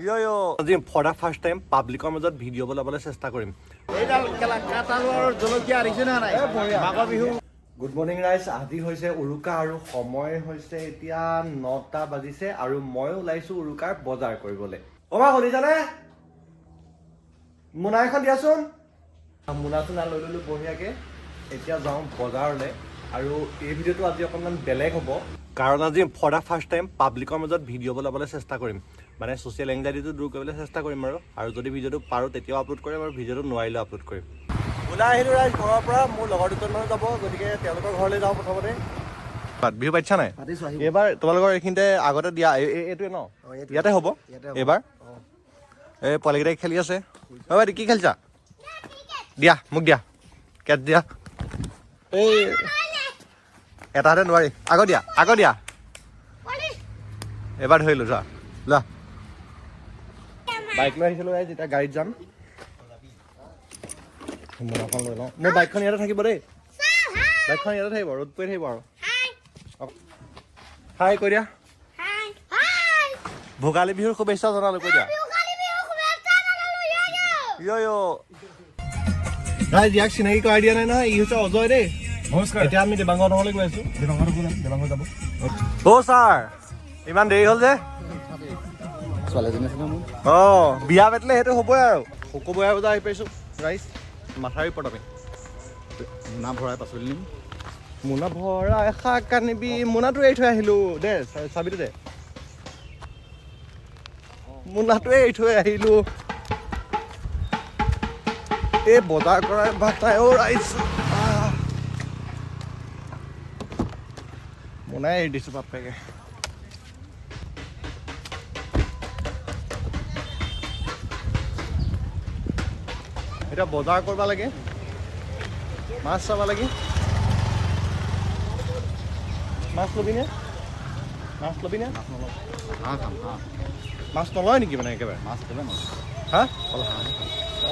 আজি for the first time পাব্লিকৰ মাজত video' বনাবলৈ চেষ্টা কৰিম। গুড মৰ্ণিং ৰাইজ, আজি হৈছে উৰুকা আৰু সময় হৈছে এতিয়া 9টা বাজিছে আৰু মই ওলাইছো উৰুকাৰ বজাৰ কৰিবলৈ। অমা শুনিছানে? মোনা এখন দিয়াচোন। মোনা চোনা লৈ ললো বঢ়িয়াকে। এতিয়া যাওঁ বজাৰলৈ আৰু এই ভিডিঅ'টো আজি অকণমান বেলেগ হ'ব কাৰণ আজি ফৰ দা ফাৰ্ষ্ট টাইম পাব্লিকৰ মাজত ভিডিঅ' বনাবলৈ চেষ্টা কৰিম। মানে ছ'চিয়েল এংজাইটিটো দূৰ কৰিবলৈ চেষ্টা কৰিম আৰু যদি ভিডিঅ'টো পাৰোঁ তেতিয়াও আপলোড কৰিম আৰু ভিডিঅ'টো নোৱাৰিলেও আপলোড কৰিম। ওলাই আহিলোঁ ৰাইজ ঘৰৰ পৰা, মোৰ লগৰ দুজনমান যাব, গতিকে তেওঁলোকৰ ঘৰলৈ যাওঁ প্ৰথমতে। বিহু পাতিছা নাই? এইবাৰ তোমালোকৰ এইখিনিতে আগতে দিয়া এইটোৱে ন? ইয়াতে হ'ব এইবাৰ। এই পোৱালিকেইটাই খেলি আছে। অ' বাইদেউ কি খেলিছা? দিয়া মোক দিয়া, কেট দিয়া। এই এটাতে নোৱাৰি, আগত দিয়া এবাৰ ধৰিলোঁ যোৱা যোৱা। বাইক লৈ আহিছিলোঁ ৰাইজ, এতিয়া গাড়ীত যাম। মোনাখন লৈ লওঁ। মোৰ বাইকখন ইয়াতে থাকিব দেই, বাইকখন ইয়াতে থাকিব, ৰ'দ পৰি থাকিব আৰু। হাই কৈ দিয়া, ভোগালী বিহুৰ শুভেচ্ছা জনালোঁ, কৈ দিয়া। ৰাইজ ইয়াক চিনাকি কৰাই দিয়া নাই নহয়, ই হৈছে অজয় দেই। নমস্কাৰ। এতিয়া আমি দেৱাংগহঁতলৈ গৈ আছোঁ। দেৱাংগ যাব। অ' ছাৰ ইমান দেৰি হ'ল যে? অঁ বিয়া পাতিলে সেইটো হ'বই আৰু। শুকুৰবাৰে বজাৰ আহি পাইছোঁ ৰাইজ, মাথাউৰি ওপৰত আমি। মোনা ভৰাই পাচলি নিম। মোনা ভৰাই শাক আনিবি। মোনাটো এৰি থৈ আহিলোঁ দে, চাবিটো দে। মোনাটোৱে এৰি থৈ আহিলোঁ। এই বজাৰ কৰাই বাটাই অ' ৰাইজ। মোনাই এৰি দিছোঁ বাপেকে। এতিয়া বজাৰ কৰিব লাগে, মাছ চাব লাগে। মাছ ল'বিনে? মাছ নলয় নেকি মানে একেবাৰে? মাছ একেবাৰে নলয়। হা?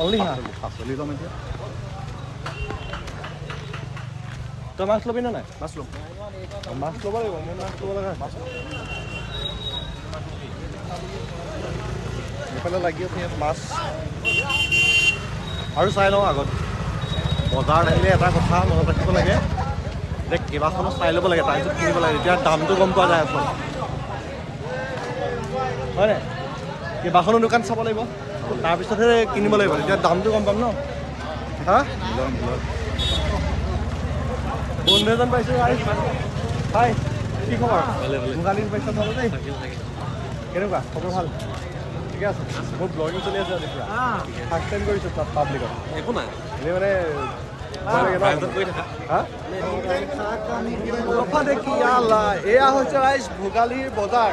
অনলি হাঁহ। পাচলি ল'ম এতিয়া। তই মাছ ল'বি নে নাই? মাছ ল'ম। মাছ ল'ব লাগিব, মোৰ মাছ ল'ব লগা মাছ। এইফালে লাগি আছে ইয়াত মাছ। আৰু চাই লওঁ আগত। বজাৰত আহিলে এটা কথা মনত ৰাখিব লাগে যে কেইবাখনো চাই ল'ব লাগে, তাৰপিছত কিনিব লাগে, তেতিয়া দামটো গম পোৱা যায় আচলতে, হয় নাই? কেইবাখনো দোকান চাব লাগিব, তাৰপিছতহে কিনিব লাগিব, তেতিয়া দামটো গম পাম ন। হা বন্ধু এজন পাইছোঁ। হাই কি খবৰ? ভোগালী পাইছা ভাল দেই। কেনেকুৱা খবৰ? ভাল, ঠিকে আছে। মোৰ ব্লগিং চলি আছে আজি পুৰা। ফাৰ্ষ্ট টাইম কৰিছোঁ তাত পাব্লিকত। একো নাই, এনেই মানে এয়া হৈছে ৰাইজ ভোগালীৰ বজাৰ।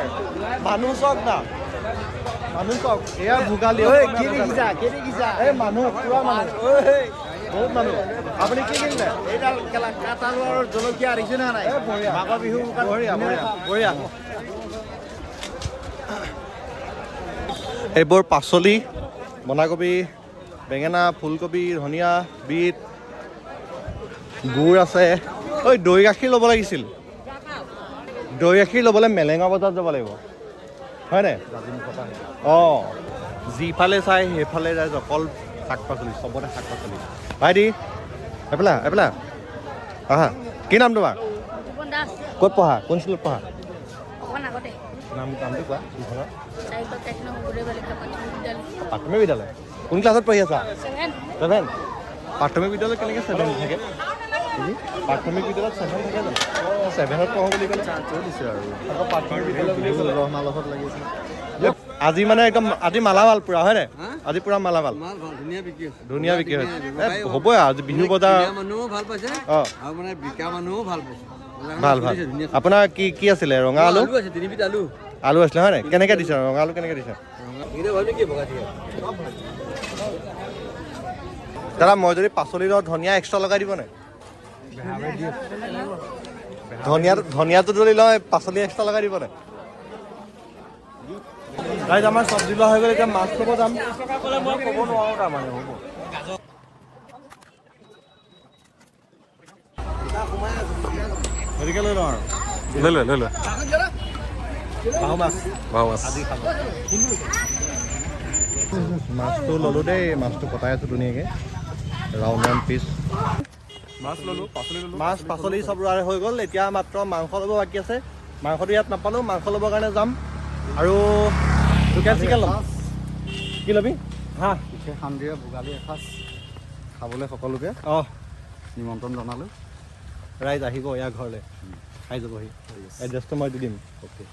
মানুহ চাওক না, মানুহ চাওক, এয়া ভোগালী। এই মানুহ পুৰা মানুহ, বহুত মানুহ। আপুনি কি কিনিলে? এইডাল কাটালু আৰু জলকীয়া আহিছে নে নাই? মাঘৰ বিহু বঢ়িয়া। এইবোৰ পাচলি, বন্ধাকবি, বেঙেনা, ফুলকবি, ধনিয়া, বিট, গুড় আছে। ঐ দৈ গাখীৰ ল'ব লাগিছিল। দৈ গাখীৰ ল'বলৈ মেলেঙা বজাৰত যাব লাগিব, হয় নাই? অঁ যিফালে চাই সেইফালে যায়, অকল শাক পাচলি, চবতে শাক পাচলি। ভাইটি এপেলা আহা, কি নাম তোমাৰ? ক'ত পঢ়া? কোন স্কুলত পঢ়া? নামটো কোৱা। প্ৰাথমিক বিদ্যালয়। কোন ক্লাছত পঢ়ি আছা? 7। প্ৰাথমিক বিদ্যালয় কেনেকৈ 7 থাকে? প্ৰাথমিক বিদ্যালয়ত 7 থাকে জানো? 7ত পঢ়োঁ বুলি ক'লে দিছে আৰু আকৌ প্ৰাথমিক বিদ্যালয় বুলি ক'লে ৰহমালত লাগিছে। আজি মানে একদম আজি মালামাল পুৰা, হয় নাই? আজি পুৰা মালামাল, ধুনীয়া বিক্ৰী হৈছে। হ'বই আজি বিহু বজাৰ। অঁ ভাল। আপোনাৰ কি আছিলে? ৰঙা আলু আছিলে, হয় নাই? কেনেকৈ দিছে ৰঙা আলু? কেনেকৈ দিছে দাদা? মই যদি পাচলি লওঁ ধনিয়া এক্সট্ৰা লগাই দিব নাই? ধনিয়াটো যদি লওঁ পাচলি এক্সট্ৰা লগাই দিব নাই? ৰাইজ আমাৰ চব্জি লোৱা হৈ গ'ল, এতিয়া মাছ ল'ব যাম। মই ক'ব নোৱাৰোঁ তাৰমানে। হ'ব হেৰিকে লৈ লওঁ আৰু লৈ লোৱা। বাহু মাছ আজি খাব মাছটো ল'লোঁ দেই মাছটো কটাই আছোঁ ধুনীয়াকৈ ৰাউণ্ড ৰাউণ্ড পিচ মাছ ল'লোঁ মাছ পাচলি চব হৈ গ'ল এতিয়া মাত্ৰ মাংস ল'ব বাকী আছে মাংসটো ইয়াত নাপালোঁ মাংস ল'বৰ কাৰণে যাম আৰু লোকেল চিকেন ল'ম কি ল'বি হাঁহ বিশেষ সান্দিৰে ভোগালী এসাঁজ খাবলৈ সকলোকে অঁ নিমন্ত্ৰণ জনালোঁ ৰাইজ আহিব ইয়াৰ ঘৰলৈ খাই যাবহি এড্ৰেছটো মই দি দিম অ'কে